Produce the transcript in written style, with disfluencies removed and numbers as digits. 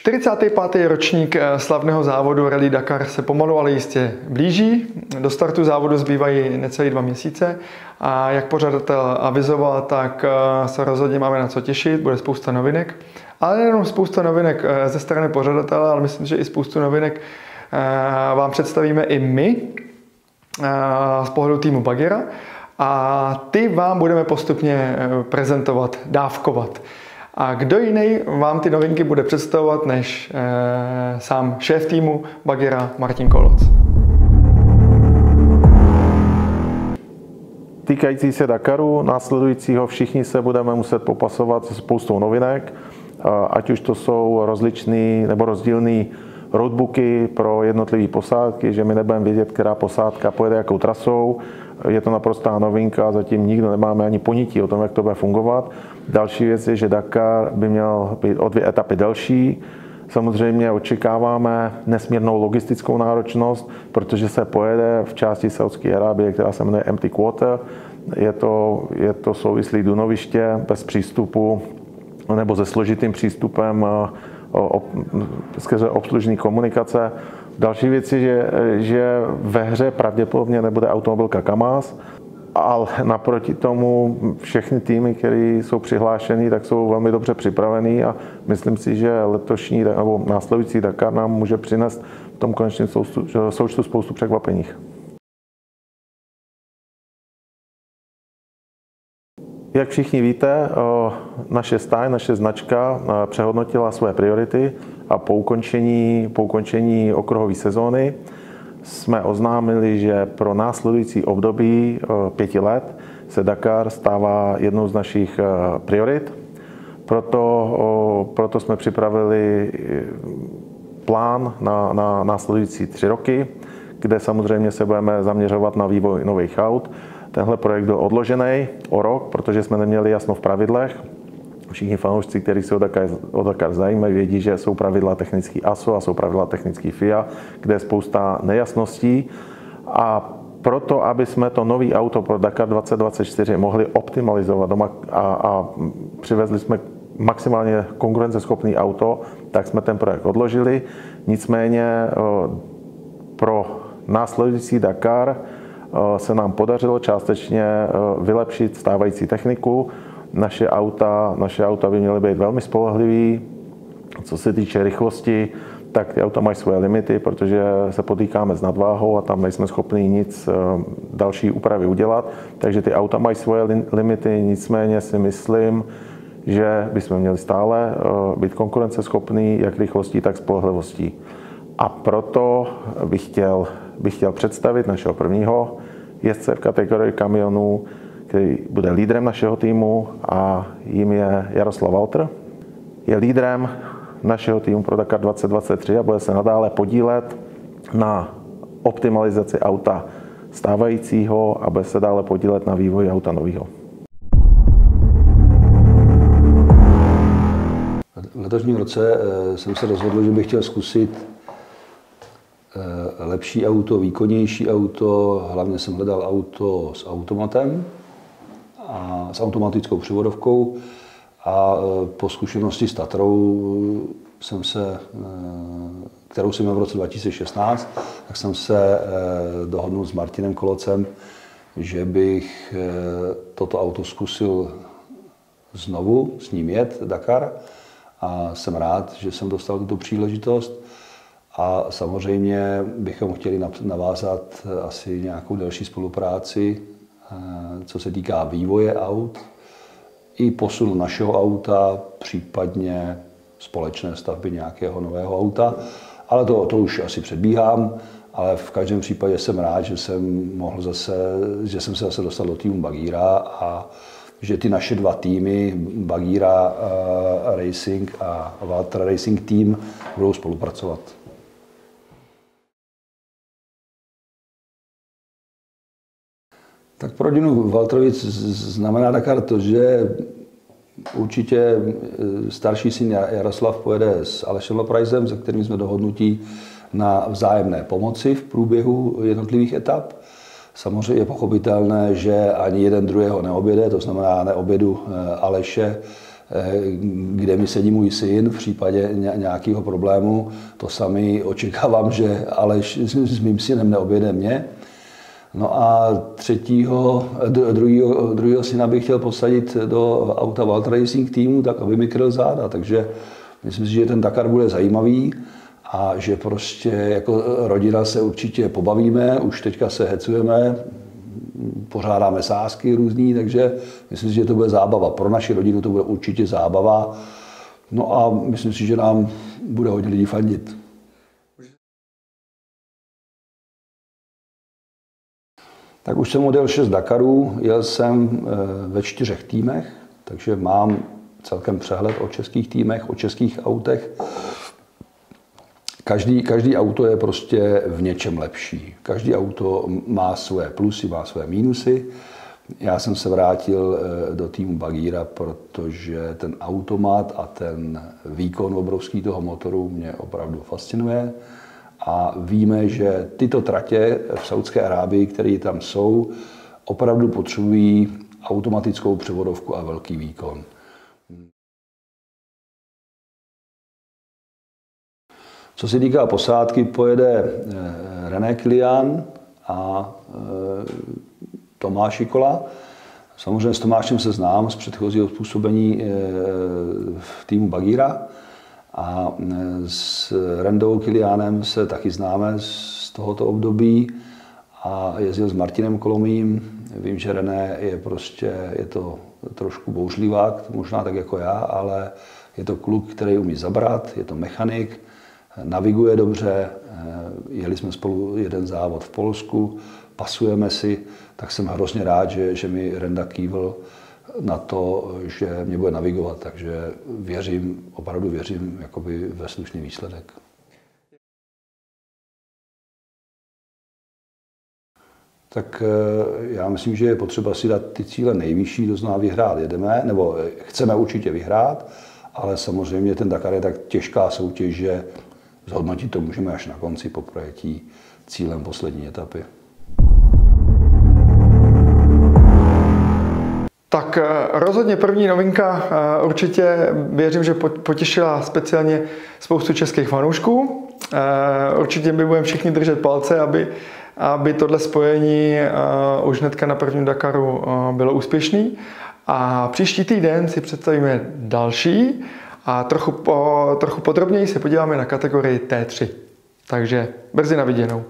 45. ročník slavného závodu Rally Dakar se pomalu, ale jistě blíží. Do startu závodu zbývají necelé 2 měsíce a jak pořadatel avizoval, tak se rozhodně máme na co těšit, bude spousta novinek. Ale nejenom spousta novinek ze strany pořadatele, ale myslím, že i spoustu novinek vám představíme i my z pohledu týmu Bagera. A ty vám budeme postupně prezentovat, dávkovat. A kdo jiný vám ty novinky bude představovat, než sám šéf týmu Bagera Martin Koloc. Týkající se Dakaru následujícího, všichni se budeme muset popasovat se spoustou novinek, ať už to jsou rozličný nebo rozdílný roadbooky pro jednotlivé posádky, že my nebudeme vědět, která posádka pojede jakou trasou. Je to naprostá novinka, zatím nikdo nemáme ani ponětí o tom, jak to bude fungovat. Další věc je, že Dakar by měl být o 2 etapy delší. Samozřejmě očekáváme nesmírnou logistickou náročnost, protože se pojede v části Saúdské Arábie, která se jmenuje Empty Quarter. Je to souvislé dunoviště bez přístupu nebo se složitým přístupem skrze obslužní komunikace. Další věc je, že ve hře pravděpodobně nebude automobilka Kamaz, ale naproti tomu všechny týmy, které jsou přihlášený, tak jsou velmi dobře připravený a myslím si, že letošní nebo následující Dakar nám může přinést v tom konečném součtu spoustu překvapení. Jak všichni víte, naše stáj, naše značka přehodnotila své priority a po ukončení okruhové sezóny jsme oznámili, že pro následující období 5 let se Dakar stává jednou z našich priorit. Proto jsme připravili plán na následující 3 roky, kde samozřejmě se budeme zaměřovat na vývoj nových aut. Tenhle projekt byl odložený o rok, protože jsme neměli jasno v pravidlech. Všichni fanoušci, kteří se o Dakar zajímají, vědí, že jsou pravidla technický ASO a jsou pravidla technický FIA, kde je spousta nejasností. A proto, aby jsme to nový auto pro Dakar 2024 mohli optimalizovat a přivezli jsme maximálně konkurenceschopný auto, tak jsme ten projekt odložili. Nicméně pro následující Dakar se nám podařilo částečně vylepšit stávající techniku. Naše auta by měly být velmi spolehlivý. Co se týče rychlosti, tak ty auta mají svoje limity, protože se potýkáme s nadváhou a tam nejsme schopni nic další úpravy udělat. Takže ty auta mají svoje limity, nicméně si myslím, že bychom měli stále být konkurenceschopní jak rychlostí, tak spolehlivostí. A proto bych chtěl představit našeho prvního jezdce v kategorii kamionů, který bude lídrem našeho týmu a jím je Jaroslav Walter. Je lídrem našeho týmu pro Dakar 2023 a bude se nadále podílet na optimalizaci auta stávajícího a bude se dále podílet na vývoji auta nového. V letošním roce jsem se rozhodl, že bych chtěl zkusit lepší auto, výkonnější auto. Hlavně jsem hledal auto s automatem a s automatickou převodovkou. A po zkušenosti s Tatrou, kterou jsem měl v roce 2016, tak jsem se dohodnul s Martinem Kolocem, že bych toto auto zkusil znovu s ním jet Dakar. A jsem rád, že jsem dostal tuto příležitost. A samozřejmě bychom chtěli navázat asi nějakou další spolupráci, co se týká vývoje aut, i posunu našeho auta, případně společné stavby nějakého nového auta. Ale to už asi předbíhám, ale v každém případě jsem rád, že jsem se zase dostal do týmu Bagera a že ty naše 2 týmy, Bagera Racing a Walter Racing Team, budou spolupracovat. Tak pro rodinu Walterovic znamená Dakar to, že určitě starší syn Jaroslav pojede s Alešem Loprajzem, se kterým jsme dohodnutí na vzájemné pomoci v průběhu jednotlivých etap. Samozřejmě je pochopitelné, že ani jeden druhého neobjede, to znamená neobjedu Aleše kde mi sedí můj syn v případě nějakého problému. To sami očekávám, že Aleš s mým synem neobjede mě. No a druhého syna bych chtěl posadit do auta World Racing týmu, tak aby mi kryl záda. Takže myslím si, že ten Dakar bude zajímavý a že prostě jako rodina se určitě pobavíme, už teďka se hecujeme, pořádáme sázky různý, takže myslím si, že to bude zábava. Pro naši rodinu to bude určitě zábava. No a myslím si, že nám bude hodně lidí fandit. Tak už jsem odjel 6 Dakarů, jel jsem ve 4 týmech, takže mám celkem přehled o českých týmech, o českých autech. Každý auto je prostě v něčem lepší. Každý auto má své plusy, má své mínusy. Já jsem se vrátil do týmu Bagheera, protože ten automat a ten výkon obrovský toho motoru mě opravdu fascinuje. A víme, že tyto tratě v Saúdské Arábii, které tam jsou, opravdu potřebují automatickou převodovku a velký výkon. Co se týká posádky, pojede René Kilian a Tomáš Ikola. Samozřejmě s Tomášem se znám z předchozího působení v týmu Bagheera. A s Rendou Kilianem se taky známe z tohoto období a jezdil s Martinem Kolomým. Vím, že René je to trošku bouřlivák, možná tak jako já, ale je to kluk, který umí zabrat, je to mechanik, naviguje dobře, jeli jsme spolu jeden závod v Polsku, pasujeme si, tak jsem hrozně rád, že mi Renda kývl na to, že mě bude navigovat, takže opravdu věřím jakoby ve slušný výsledek. Tak já myslím, že je potřeba si dát ty cíle nejvyšší, to znamená vyhrát jedeme, nebo chceme určitě vyhrát, ale samozřejmě ten Dakar je tak těžká soutěž, že zhodnotit to můžeme až na konci po projetí cílem poslední etapy. Tak rozhodně první novinka, určitě věřím, že potěšila speciálně spoustu českých fanoušků. Určitě my budeme všichni držet palce, aby tohle spojení už hnedka na prvním Dakaru bylo úspěšný. A příští týden si představíme další a trochu podrobněji se podíváme na kategorii T3. Takže brzy na viděnou.